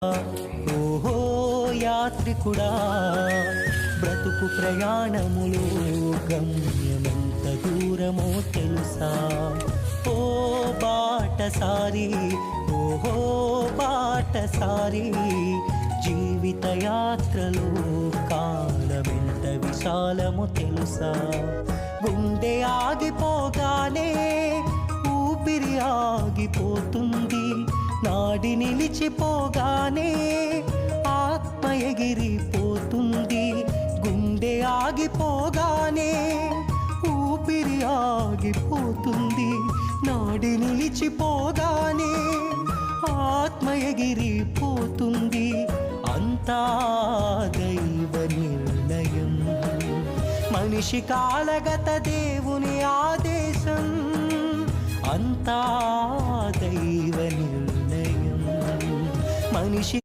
ఓహో యాత్రికుడా, బ్రతుకు ప్రయాణములో గమ్యమెంత దూరమో తెలుసా? ఓ బాటసారి, ఓహో బాటసారి, జీవిత యాత్రలో కాలమెంత విశాలమో తెలుసా? గుండె ఆగిపోగానే ఊపిరి ఆగిపోతుంది, నాడి నిలిచిపోగానే ఆత్మ ఎగిరిపోతుంది. గుండె ఆగిపోగానే ఊపిరి ఆగిపోతుంది, నాడి నిలిచిపోగానే ఆత్మ ఎగిరిపోతుంది. అంతా దైవ నిర్ణయం, మనిషి కాలగత దేవుని ఆదేశం. అంతా దైవ నిర్ణయం, మనిషి